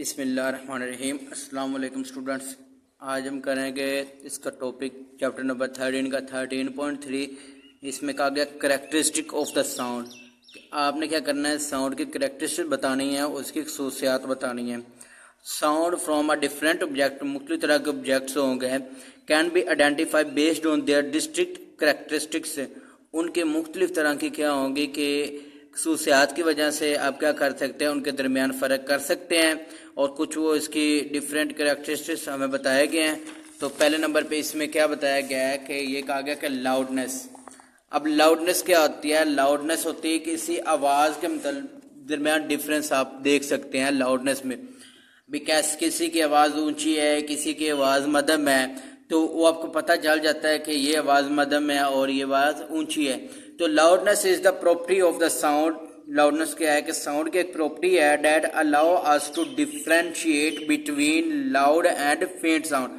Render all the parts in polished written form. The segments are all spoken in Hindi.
बिस्मिल्लाहिर्रहमानिर्रहीम। अस्सलाम वालेकुम स्टूडेंट्स। आज हम करेंगे इसका टॉपिक चैप्टर नंबर 13 का 13.3। इसमें कहा गया करेक्टरिस्टिक ऑफ द साउंड। आपने क्या करना है, साउंड की करेक्टरिस्टिक बतानी है, उसकी खसूसियात बतानी है। Sound from a different object, मुख्तलिफ तरह के ऑब्जेक्ट्स होंगे, can be identify based on their district characteristics. उनके मुख्तलिफ तरह की क्या होंगी कि खसूसियात की वजह से आप क्या कर सकते हैं, उनके दरमियान फ़र्क कर सकते हैं और कुछ वो इसकी डिफरेंट करेक्टरिस्टिक्स हमें बताए गए हैं। तो पहले नंबर पे इसमें क्या बताया गया है कि ये कहा गया कि लाउडनेस। अब लाउडनेस क्या होती है? लाउडनेस होती है किसी आवाज़ के दरमियान डिफरेंस आप देख सकते हैं लाउडनेस में। बिकॉज किसी की आवाज़ ऊंची है, किसी की आवाज़ मध्यम है, तो वो आपको पता चल जाता है कि ये आवाज़ मध्यम है और ये आवाज़ ऊंची है। तो loudness is the property of the sound. Loudness क्या है कि साउंड की एक प्रॉपर्टी है that allow us to differentiate between loud and faint sound.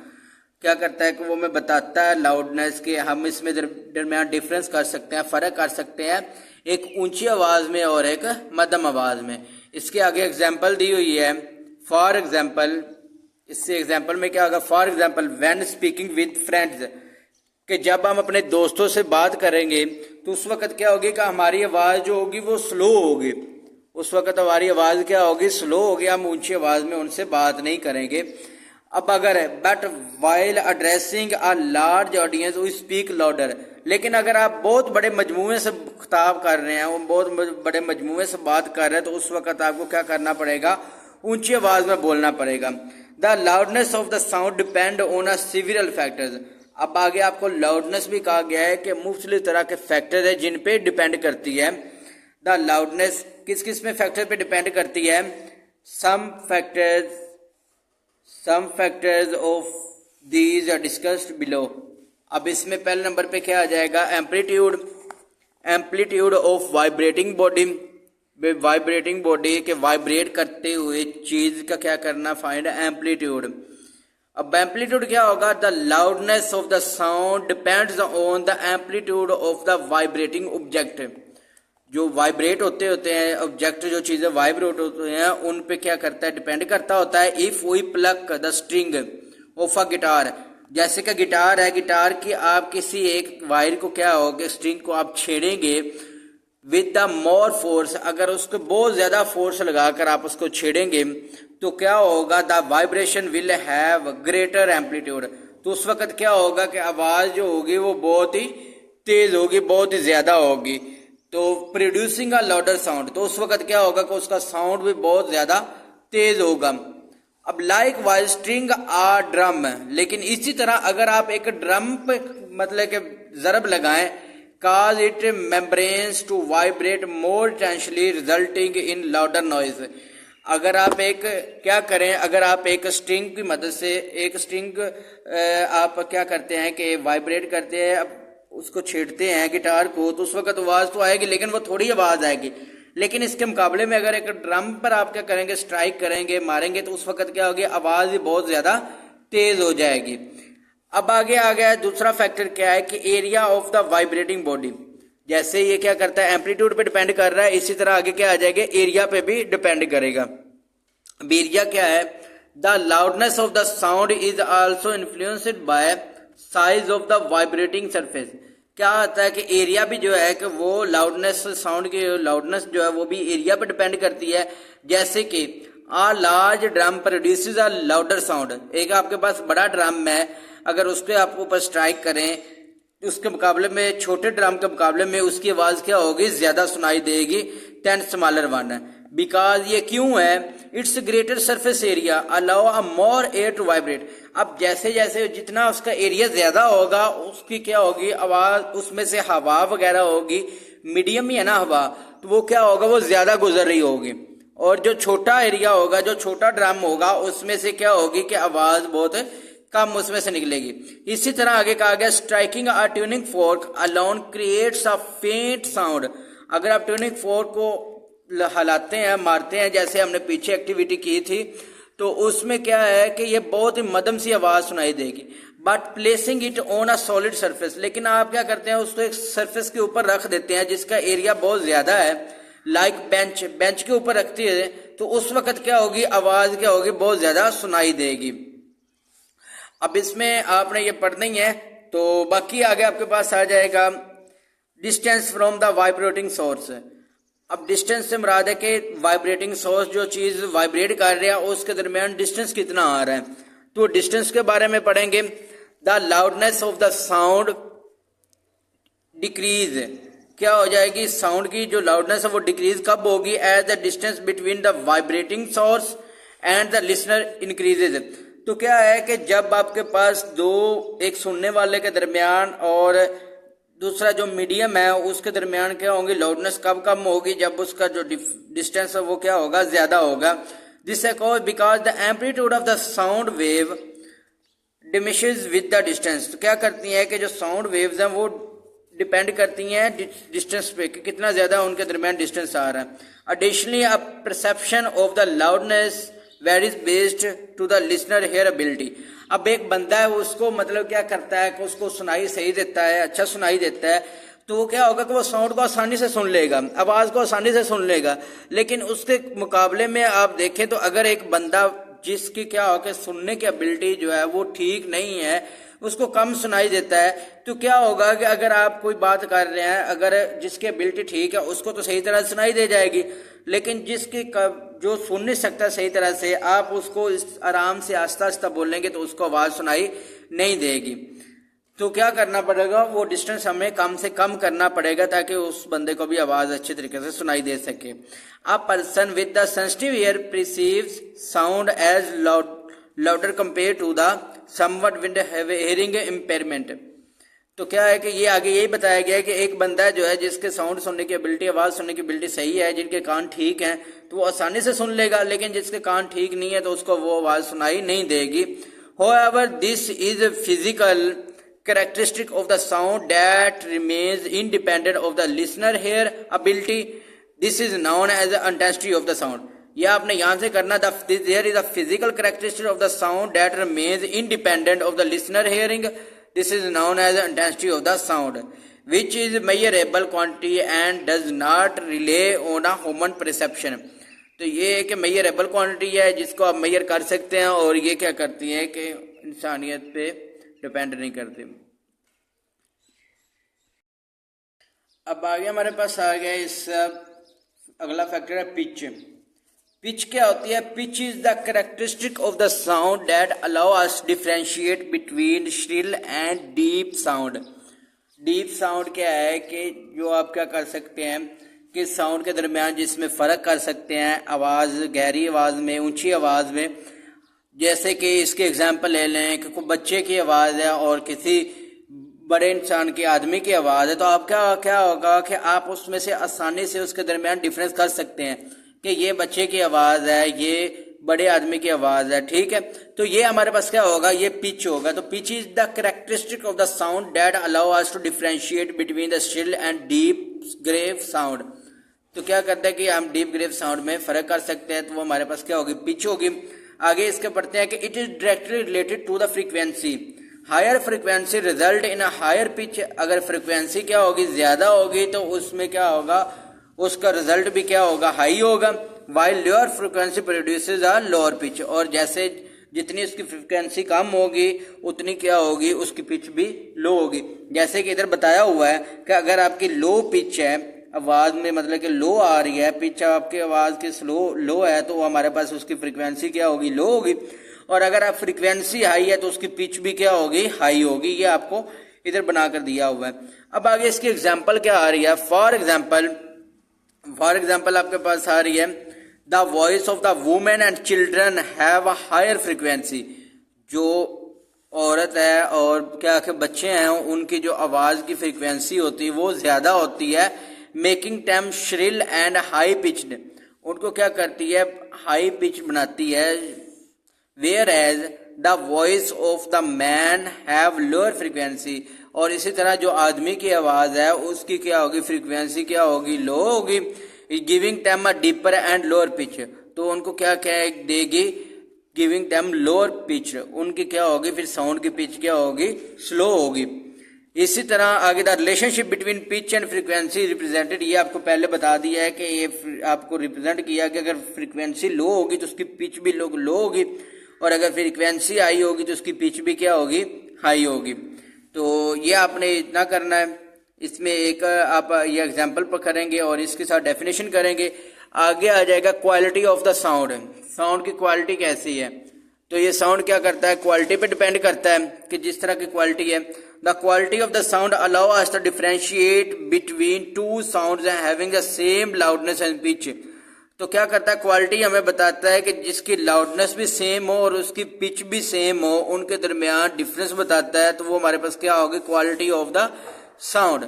क्या करता है कि वो हमें बताता है लाउडनेस के हम इसमें दरमियान डिफरेंस कर सकते हैं, फ़र्क कर सकते हैं एक ऊंची आवाज़ में और एक मध्यम आवाज़ में। इसके आगे एग्जाम्पल दी हुई है। फॉर एग्जाम्पल, इससे एग्जाम्पल में क्या होगा? For example when speaking with friends, कि जब हम अपने दोस्तों से बात करेंगे तो उस वक्त क्या होगी कि हमारी आवाज़ जो होगी वो स्लो होगी। उस वक्त हमारी आवाज़ क्या होगी? स्लो होगी। हम ऊंची आवाज़ में उनसे बात नहीं करेंगे। अब अगर but while addressing a large audience we speak louder, लेकिन अगर आप बहुत बड़े मजमूए से खिताब कर रहे हैं, बहुत बड़े मजमूए से बात कर रहे हैं, तो उस वक्त आपको क्या करना पड़ेगा? ऊंची आवाज़ में बोलना पड़ेगा। The loudness of the sound depend on a सिविरल factors. अब आगे आपको लाउडनेस भी कहा गया है कि मुख्तलिफ तरह के फैक्टर है जिन पे डिपेंड करती है। द लाउडनेस किस किस में फैक्टर पे डिपेंड करती है? Some factors of these are discussed below. अब इसमें पहले नंबर पे क्या आ जाएगा? Amplitude of vibrating body. Vibrating body के वाइब्रेट करते हुए चीज का क्या करना? Find amplitude. अब एम्पलीट्यूड क्या होगा? The loudness of the sound depends on the amplitude of the vibrating object. जो वाइब्रेट होते हैं ऑब्जेक्ट, जो चीजें वाइब्रेट होते हैं उन पे क्या करता है? डिपेंड करता होता है। If we pluck the string of a guitar, जैसे कि गिटार है, गिटार की आप किसी एक वायर को क्या होगा? स्ट्रिंग को आप छेड़ेंगे विद द मोर फोर्स, अगर उसको बहुत ज्यादा फोर्स लगाकर आप उसको छेड़ेंगे तो क्या होगा? The vibration will have greater amplitude. तो उस वक्त क्या होगा कि आवाज जो होगी वो बहुत ही तेज होगी, बहुत ही ज्यादा होगी। तो प्रोड्यूसिंग अ लाउडर साउंड, तो उस वक्त क्या होगा कि उसका साउंड भी बहुत ज्यादा तेज होगा। अब लाइक वाइज स्ट्रिंग आ ड्रम, लेकिन इसी तरह अगर आप एक ड्रम पे मतलब के जरब लगाएं, cause it membranes to vibrate more intensely resulting in louder noise। अगर आप एक क्या करें, अगर आप एक स्ट्रिंग की मदद से एक स्ट्रिंग आप क्या करते हैं कि वाइब्रेट करते हैं, उसको छेड़ते हैं गिटार को, तो उस वक्त आवाज तो आएगी लेकिन वो थोड़ी आवाज आएगी। लेकिन इसके मुकाबले में अगर एक ड्रम पर आप क्या करेंगे? स्ट्राइक करेंगे, मारेंगे, तो उस वक्त क्या होगी? आवाज भी बहुत ज्यादा तेज हो जाएगी। अब आगे आ गया दूसरा फैक्टर क्या है कि area of the vibrating body. जैसे ये क्या करता है? एम्पलीट्यूड पे डिपेंड कर रहा है, इसी तरह आगे क्या आ जाएगा? एरिया पे भी डिपेंड करेगा। अब एरिया क्या है? The loudness of the sound is also influenced by size of the vibrating surface. क्या होता है कि एरिया भी जो है कि वो लाउडनेस, साउंड की लाउडनेस जो है वो भी एरिया पे डिपेंड करती है। जैसे कि a large drum produces a louder sound. एक आपके पास बड़ा ड्रम है, अगर उसके आप ऊपर स्ट्राइक करें, उसके मुकाबले में छोटे ड्रम के मुकाबले में उसकी आवाज क्या होगी? ज्यादा सुनाई देगी देन स्मॉलर वन। बिकॉज ये क्यों है? It's greater surface area allow a more air to vibrate. अब जैसे जैसे जितना उसका एरिया ज्यादा होगा उसकी क्या होगी? आवाज, उसमें से हवा वगैरह होगी, मीडियम ही है ना हवा, तो वो क्या होगा? वो ज्यादा गुजर रही होगी। और जो छोटा एरिया होगा, जो छोटा ड्रम होगा, उसमें से क्या होगी कि आवाज बहुत कम उसमें से निकलेगी। इसी तरह आगे कहा गया striking a tuning fork alone creates a फेंट साउंड। अगर आप ट्यूनिंग फोर्क को हिलाते हैं, मारते हैं, जैसे हमने पीछे एक्टिविटी की थी, तो उसमें क्या है कि ये बहुत ही मध्यम सी आवाज सुनाई देगी। But placing it on a solid surface, लेकिन आप क्या करते हैं? उसको एक सरफेस के ऊपर रख देते हैं जिसका एरिया बहुत ज्यादा है, लाइक बेंच के ऊपर रखती है तो उस वक्त क्या होगी, आवाज क्या होगी, बहुत ज्यादा सुनाई देगी। अब इसमें आपने ये पढ़ना ही है, तो बाकी आगे आपके पास आ जाएगा distance from the vibrating source. अब डिस्टेंस से मुराद है कि वाइब्रेटिंग सोर्स, जो चीज वाइब्रेट कर रहा है उसके दरमियान डिस्टेंस कितना आ रहा है, तो डिस्टेंस के बारे में पढ़ेंगे। The loudness of the sound decrease, क्या हो जाएगी, साउंड की जो लाउडनेस है वो डिक्रीज कब होगी, as the distance between the vibrating source and the listener increases. तो क्या है कि जब आपके पास दो, एक सुनने वाले के दरमियान और दूसरा जो मीडियम है उसके दरमियान क्या होगी, लाउडनेस कब कम होगी, जब उसका जो डिस्टेंस है वो क्या होगा, ज्यादा होगा। दिस है cause because the amplitude of the sound wave diminishes with the distance. तो क्या करती है कि जो साउंड वेव्स हैं वो डिपेंड करती हैं डिस्टेंस पे कि कितना ज्यादा उनके दरमियान डिस्टेंस आ रहा है। Additionally a perception of the loudness varies based to the listener hear ability. अब एक बंदा है उसको मतलब क्या करता है कि उसको सुनाई सही देता है, अच्छा सुनाई देता है, तो वो क्या होगा कि वो साउंड को आसानी से सुन लेगा, आवाज को आसानी से सुन लेगा। लेकिन उसके मुकाबले में आप देखें तो अगर एक बंदा जिसकी क्या हो कि सुनने की एबिलिटी जो है वो ठीक नहीं है, उसको कम सुनाई देता है, तो क्या होगा कि अगर आप कोई बात कर रहे हैं, अगर जिसकी एबिलिटी ठीक है उसको तो सही तरह सुनाई दे जाएगी, लेकिन जिसकी जो सुन नहीं सकता सही तरह से, आप उसको आराम से आस्ता आस्ता बोलेंगे तो उसको आवाज सुनाई नहीं देगी। तो क्या करना पड़ेगा, वो डिस्टेंस हमें कम से कम करना पड़ेगा ताकि उस बंदे को भी आवाज अच्छे तरीके से सुनाई दे सके। A person with the sensitive ear perceives sound as louder compare to the somewhat with hearing impairment. तो क्या है कि ये आगे यही बताया गया है कि एक बंदा जो है जिसके साउंड सुनने की एबिलिटी, आवाज सुनने की एबिलिटी सही है, जिनके कान ठीक हैं, तो वो आसानी से सुन लेगा, लेकिन जिसके कान ठीक नहीं है तो उसको वो आवाज सुनाई नहीं देगी। However, this is a physical characteristic of the sound that remains independent of the listener hear ability. This is known as the intensity of the sound. यह आपने यहां से करना, there is a physical characteristic of the sound that remains independent of the listener hearing. This is known as the intensity of the sound, which is measurable quantity and does not rely on a human perception. तो ये एक मेजरेबल क्वांटिटी है जिसको आप मेजर कर सकते हैं, और ये क्या करती है कि इंसानियत पे डिपेंड नहीं करती। अब आगे हमारे पास आ गया इस अगला फैक्टर है पिच। पिच क्या होती है, pitch is the characteristic of the sound that allow us differentiate between shrill and deep sound. Deep sound क्या है कि जो आप क्या कर सकते हैं कि साउंड के दरमियान जिसमें फर्क कर सकते हैं, आवाज गहरी आवाज में, ऊंची आवाज में। जैसे कि इसके एग्जांपल ले लें कि कोई बच्चे की आवाज है और किसी बड़े इंसान की, आदमी की आवाज है, तो आप क्या होगा कि आप उसमें से आसानी से उसके दरमियान डिफरेंस कर सकते हैं कि ये बच्चे की आवाज है, ये बड़े आदमी की आवाज है, ठीक है। तो ये हमारे पास क्या होगा, ये पिच होगा। तो pitch is the characteristic of the sound that allow us to differentiate between the shrill and deep grave sound. तो क्या करता है कि हम डीप ग्रेव साउंड में फर्क कर सकते हैं, तो वो हमारे पास क्या होगी, पिच होगी। आगे इसके पढ़ते हैं कि it is directly related to the frequency. Higher frequency result in a higher pitch. अगर फ्रीक्वेंसी क्या होगी, ज्यादा होगी, तो उसमें क्या होगा, उसका रिजल्ट भी क्या होगा, हाई होगा। While lower frequency produces a lower pitch. और जैसे जितनी उसकी फ्रीक्वेंसी कम होगी उतनी क्या होगी, उसकी पिच भी लो होगी। जैसे कि इधर बताया हुआ है कि अगर आपकी लो पिच है आवाज में, मतलब कि लो आ रही है, पिच आपकी आवाज की स्लो लो है, तो हमारे पास उसकी फ्रीक्वेंसी क्या होगी, लो होगी। और अगर आप फ्रीक्वेंसी हाई है तो उसकी पिच भी क्या होगी, हाई होगी। ये आपको इधर बनाकर दिया हुआ है। अब आगे इसकी एग्जांपल क्या आ रही है, फॉर एग्जांपल आपके पास आ रही है the voice of the women and children have a higher frequency. जो औरत है और क्या कि बच्चे हैं, उनकी जो आवाज की फ्रीक्वेंसी होती है वो ज्यादा होती है, making them shrill and high pitched. उनको क्या करती है, हाई पिच बनाती है। Whereas the voice of the man have lower frequency. और इसी तरह जो आदमी की आवाज है उसकी क्या होगी, फ्रीक्वेंसी क्या होगी, लो होगी, giving time a deeper and lower pitch. तो उनको क्या क्या देगी, गिविंग टेम लोअर पिच। उनकी क्या होगी, फिर साउंड की पिच क्या होगी, स्लो होगी। इसी तरह आगे the relationship between pitch and frequency represented, ये आपको पहले बता दिया है कि ये आपको रिप्रेजेंट किया कि अगर फ्रीक्वेंसी लो होगी तो उसकी पिच भी लो होगी, और अगर फ्रीक्वेंसी हाई होगी तो उसकी पिच भी क्या होगी, हाई होगी। तो ये आपने इतना करना है। इसमें एक आप ये एग्जाम्पल पर करेंगे और इसके साथ डेफिनेशन करेंगे। आगे आ जाएगा quality of the sound, sound की क्वालिटी कैसी है। तो ये साउंड क्या करता है, क्वालिटी पे डिपेंड करता है कि जिस तरह की क्वालिटी है। The quality of the sound allow us to differentiate between two sounds having the same loudness and pitch. तो क्या करता है, क्वालिटी हमें बताता है कि जिसकी लाउडनेस भी सेम हो और उसकी पिच भी सेम हो, उनके दरमियान डिफरेंस बताता है, तो वो हमारे पास क्या होगी, क्वालिटी ऑफ द साउंड।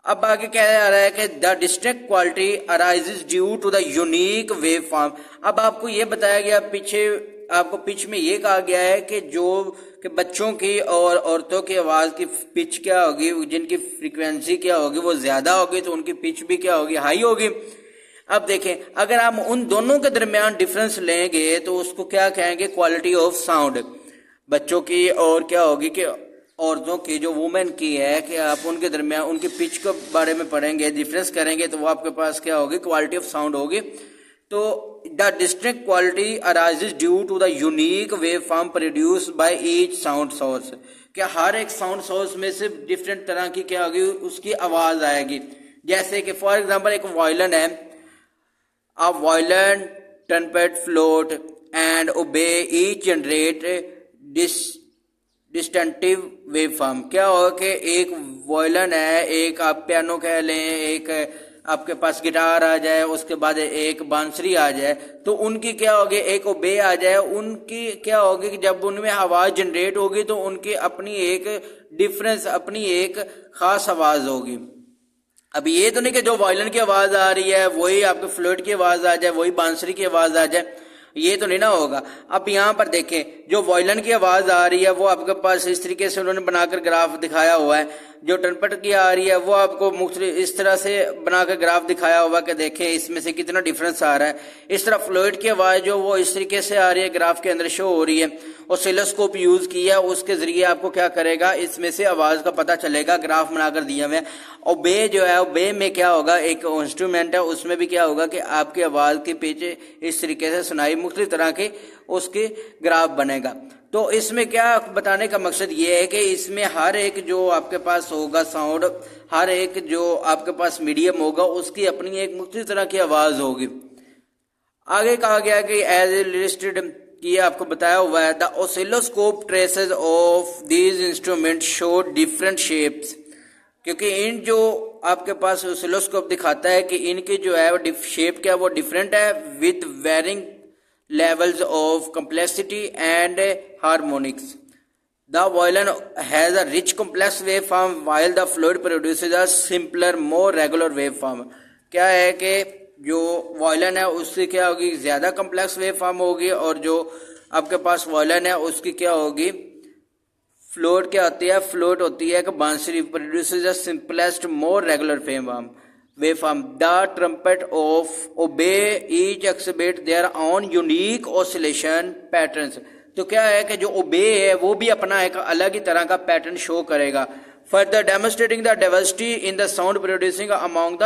अब आगे क्या आ रहा है कि the distinct quality arises due to the unique wave form. अब आपको ये बताया गया, पीछे आपको पिच में ये कहा गया है कि जो कि बच्चों की और औरतों की आवाज की पिच क्या होगी, जिनकी फ्रीक्वेंसी क्या होगी वो ज्यादा होगी, तो उनकी पिच भी क्या होगी, हाई होगी। अब देखें, अगर हम उन दोनों के दरमियान डिफरेंस लेंगे तो उसको क्या कहेंगे, क्वालिटी ऑफ साउंड। बच्चों की और क्या होगी कि औरतों की, जो वुमेन की है, कि आप उनके दरमियान उनकी पिच के बारे में पढ़ेंगे, डिफरेंस करेंगे, तो वो आपके पास क्या होगी, क्वालिटी ऑफ साउंड होगी। तो the distinct quality arises due to the unique wave form produced by each sound source. क्या हर एक साउंड सोर्स में से डिफरेंट तरह की क्या होगी, उसकी आवाज आएगी। जैसे कि फॉर एग्जांपल एक वायलिन है, a violin, trumpet, flute and obey each generate distinctive waveform। क्या होगा कि एक वायलिन है, एक आप पियानो कह लें, एक आपके पास गिटार आ जाए, उसके बाद एक बांसुरी आ जाए, तो उनकी क्या होगी, एक ओबे आ जाए, उनकी क्या होगी कि जब उनमें आवाज जनरेट होगी तो उनकी अपनी एक डिफरेंस, अपनी एक खास आवाज होगी। अब ये तो नहीं कि जो वायलिन की आवाज आ रही है वही आपके फ्लूट की आवाज आ जाए, वही बांसुरी की आवाज आ जाए, ये तो नहीं ना होगा। अब यहाँ पर देखें, जो वायलिन की आवाज आ रही है वो आपके पास इस तरीके से उन्होंने बनाकर ग्राफ दिखाया हुआ है। जो ट्रम्पेट की आ रही है वो आपको मुख्तलिफ इस तरह से बनाकर ग्राफ दिखाया हुआ कि देखें इसमें से कितना डिफरेंस आ रहा है। इस तरह फ्लूइड की आवाज जो वो इस तरीके से आ रही है, ग्राफ के अंदर शो हो रही है। ऑसिलोस्कोप यूज किया, उसके जरिए आपको क्या करेगा, इसमें से आवाज का पता चलेगा, ग्राफ बनाकर दिया हुआ है। और बे जो है, बे में क्या होगा, एक इंस्ट्रूमेंट है, उसमें भी क्या होगा कि आपकी आवाज के पीछे इस तरीके से सुनाई, मुख्तलिफ तरह के उसके ग्राफ बनेगा। तो इसमें क्या बताने का मकसद ये है कि इसमें हर एक जो आपके पास होगा साउंड, हर एक जो आपके पास मीडियम होगा, उसकी अपनी एक मुख्तलिफ तरह की आवाज होगी। आगे कहा गया कि एज लिस्टेड, ये आपको बताया हुआ है, the oscilloscope traces of these instrument show different shapes. क्योंकि इन जो आपके पास ऑसिलोस्कोप दिखाता है कि इनकी जो है वो शेप क्या वो डिफरेंट है, with varying levels of complexity and harmonics. The violin has a rich complex waveform while the flute produces a simpler more regular waveform। क्या है कि जो वायलिन है उसकी क्या होगी, ज्यादा कम्प्लेक्स वेवफॉर्म होगी, और जो आपके पास वायलिन है उसकी क्या होगी, फ्लूट क्या होती है, फ्लूट होती है कि बांसुरी, produces a simplest more regular waveform। The trumpet of obey each exhibit their own unique oscillation patterns। तो क्या है कि जो ओबे है वो भी अपना एक अलग ही तरह का पैटर्न शो करेगा। Further demonstrating the diversity in the sound producing among the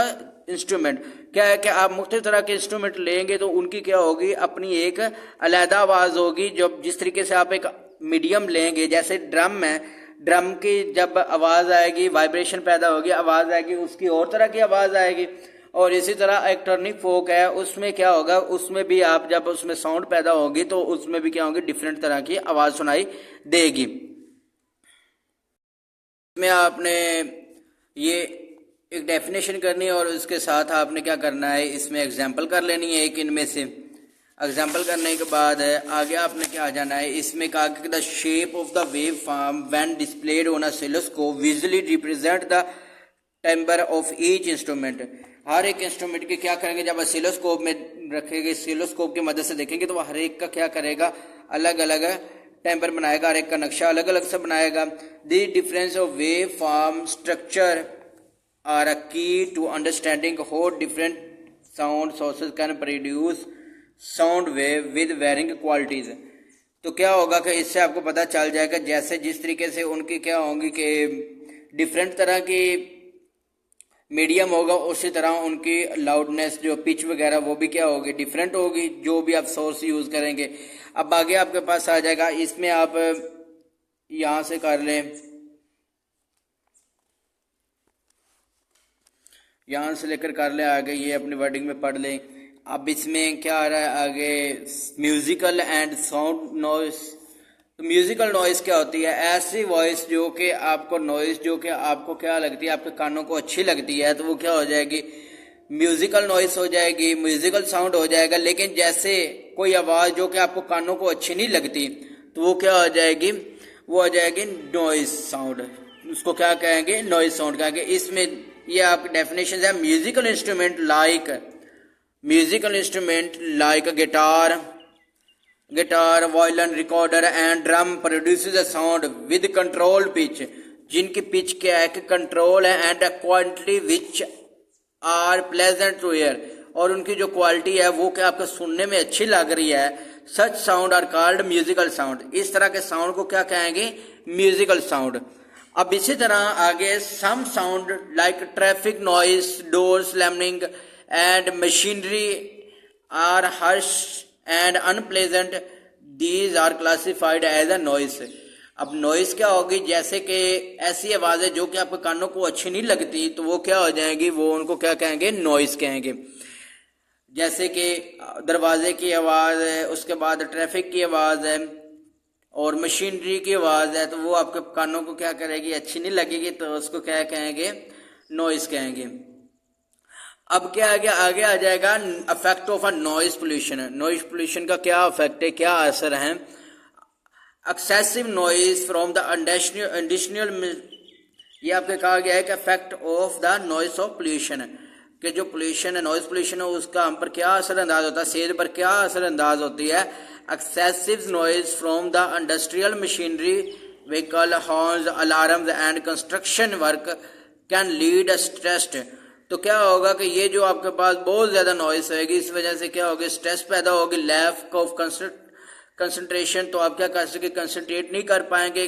instrument. क्या है कि आप मुख्तलिफ तरह के इंस्ट्रूमेंट लेंगे तो उनकी क्या होगी, अपनी एक अलहदा आवाज होगी। जब जिस तरीके से आप एक मीडियम लेंगे, जैसे ड्रम है, ड्रम की जब आवाज आएगी, वाइब्रेशन पैदा होगी, आवाज आएगी, उसकी और तरह की आवाज आएगी। और इसी तरह एक टर्निंग फोक है, उसमें क्या होगा, उसमें भी आप जब उसमें साउंड पैदा होगी तो उसमें भी क्या होगी, डिफरेंट तरह की आवाज सुनाई देगी। इसमें आपने ये एक डेफिनेशन करनी है और उसके साथ आपने क्या करना है, इसमें एग्जाम्पल कर लेनी है एक इनमें से। एग्जाम्पल करने के बाद आगे आपने क्या जाना है, इसमें कहा कि the shape of the wave form when displayed on a oscilloscope visually represent the timbre of each instrument. हर एक इंस्ट्रूमेंट के क्या करेंगे, जब ऑसिलोस्कोप में रखेंगे, ऑसिलोस्कोप की मदद से देखेंगे तो हर एक का क्या करेगा, अलग अलग टेम्पर बनाएगा, हर एक का नक्शा अलग अलग से बनाएगा। The difference of wave form structure are a key to understanding how different sound sources can produce sound wave with varying qualities. तो क्या होगा कि इससे आपको पता चल जाएगा, जैसे जिस तरीके से उनकी क्या होंगी कि डिफरेंट तरह की मीडियम होगा, उसी तरह उनकी लाउडनेस जो पिच वगैरह वो भी क्या होगी, डिफरेंट होगी, जो भी आप सोर्स यूज़ करेंगे। अब आगे आपके पास आ जाएगा, इसमें आप यहाँ से कर लें, यहाँ से लेकर कर लें आगे, ये अपनी वर्डिंग में पढ़ लें। अब इसमें क्या आ रहा है आगे, म्यूजिकल एंड साउंड नॉइस। तो म्यूजिकल नॉइस क्या होती है, ऐसी वॉइस जो कि आपको नॉइस जो कि आपको क्या लगती है, आपके कानों को अच्छी लगती है, तो वो क्या हो जाएगी, म्यूजिकल नॉइस हो जाएगी, म्यूजिकल साउंड हो जाएगा। लेकिन जैसे कोई आवाज़ जो कि आपको कानों को अच्छी नहीं लगती, तो वो क्या हो जाएगी, वो हो जाएगी नॉइस साउंड। उसको क्या कहेंगे, नॉइस साउंड कहेंगे। इसमें ये आपकी डेफिनेशन है, musical instrument like guitar, violin, recorder and drum produces a sound with control pitch, जिनकी पिच क्या है कि कंट्रोल है, and quality which are pleasant to ear, और उनकी जो क्वालिटी है वो क्या आपको सुनने में अच्छी लग रही है। Such sound are called musical sound, इस तरह के साउंड को क्या कहेंगे, म्यूजिकल साउंड। अब इसी तरह आगे, some sound like traffic noise, door slamming and machinery are harsh and unpleasant, these are classified as a noise. अब नॉइस क्या होगी, जैसे कि ऐसी आवाज़ें जो कि आपके कानों को अच्छी नहीं लगती, तो वो क्या हो जाएगी, वो उनको क्या कहेंगे, नॉइस कहेंगे। जैसे कि दरवाजे की आवाज़ है, उसके बाद ट्रैफिक की आवाज़ है और मशीनरी की आवाज़ है, तो वो आपके कानों को क्या करेगी, अच्छी नहीं लगेगी, तो उसको क्या कहेंगे, नॉइस कहेंगे। अब क्या आगे आ जाएगा, effect of a noise pollution. Noise pollution का क्या इफेक्ट है, क्या असर है। Excessive noise from the industrial, ये आपके कहा गया है कि effect of the noise of pollution, कि जो पोल्यूशन है, नॉइस पोल्यूशन है, उसका हम पर क्या असर अंदाज होता है, सेहत पर क्या असर अंदाज होती है। Excessive noise from the industrial machinery, vehicle, horns, alarms and construction work can lead stressed. तो क्या होगा कि ये जो आपके पास बहुत ज्यादा नॉइस होगी, इस वजह से क्या होगी, स्ट्रेस पैदा होगी, लैक ऑफ कंसंट्रेशन, तो आप क्या कर सके, कंसंट्रेट नहीं कर पाएंगे।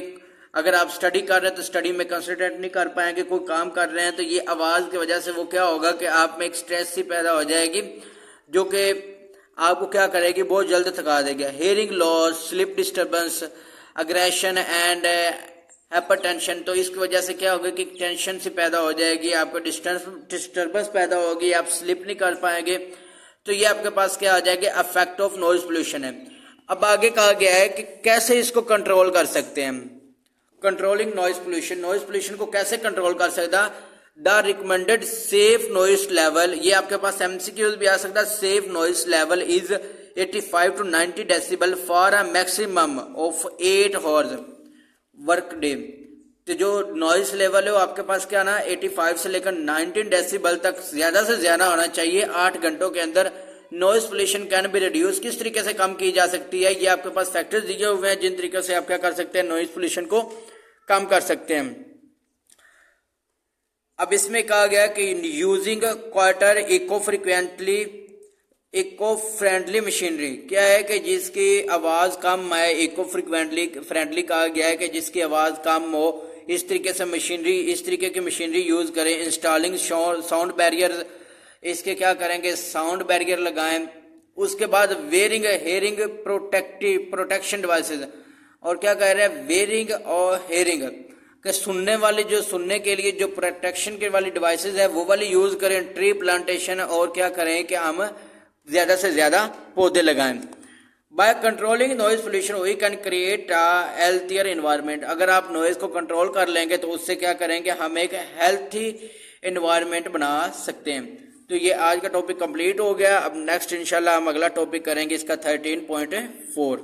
अगर आप स्टडी कर रहे हैं तो स्टडी में कंसंट्रेट नहीं कर पाएंगे, कोई काम कर रहे हैं तो ये आवाज़ की वजह से वो क्या होगा कि आप में एक स्ट्रेस सी पैदा हो जाएगी, जो कि आपको क्या करेगी, बहुत जल्द थका देगी। Hearing loss, sleep disturbance, aggression and hypertension, तो इसकी वजह से क्या होगा कि टेंशन से पैदा हो जाएगी, आपको डिस्टर्बेंस पैदा होगी, आप स्लीप नहीं कर पाएंगे। तो ये आपके पास क्या आ जाएगा, इफेक्ट ऑफ नॉइज पोल्यूशन है। अब आगे कहा गया है कि कैसे इसको कंट्रोल कर सकते हैं, controlling noise pollution. Noise pollution को कैसे कंट्रोल कर सकता, the recommended safe noise level, ये आपके पास एमसीक्यूज भी आ सकता है। Safe noise level is 85 to 90 decibel for a maximum of 8 hours work day. तो जो नॉइज लेवल है वो आपके पास क्या ना 85 से लेकर 19 डेसिबल तक ज्यादा से ज्यादा होना चाहिए 8 घंटों के अंदर। Noise pollution can be reduce, किस तरीके से कम की जा सकती है, ये आपके पास फैक्टर्स दिए हुए हैं जिन तरीके से आप क्या कर सकते हैं, नॉइज पोल्यूशन को कम कर सकते हैं। अब इसमें कहा गया कि using quieter eco friendly machinery, क्या है कि जिसकी आवाज कम आए, इको फ्रेंडली कहा गया है कि जिसकी आवाज कम हो, इस तरीके से मशीनरी, इस तरीके की मशीनरी यूज करें। इंस्टॉलिंग साउंड बैरियर, इसके क्या करेंगे, साउंड बैरियर लगाएं। उसके बाद वेयरिंग हेयरिंग प्रोटेक्शन डिवाइसेस, और क्या कह रहे हैं, वेयरिंग और हेयरिंग कि सुनने वाली, जो सुनने के लिए जो प्रोटेक्शन के वाली डिवाइसेस है वो वाली यूज करें। ट्री प्लांटेशन, और क्या करें कि हम ज्यादा से ज्यादा पौधे लगाएं। By controlling noise pollution we can create a healthier environment. अगर आप नॉइज को कंट्रोल कर लेंगे तो उससे क्या करेंगे, हम एक हेल्थी एनवायरनमेंट बना सकते हैं। तो ये आज का टॉपिक कंप्लीट हो गया। अब नेक्स्ट इंशाल्लाह हम अगला टॉपिक करेंगे इसका 13.4।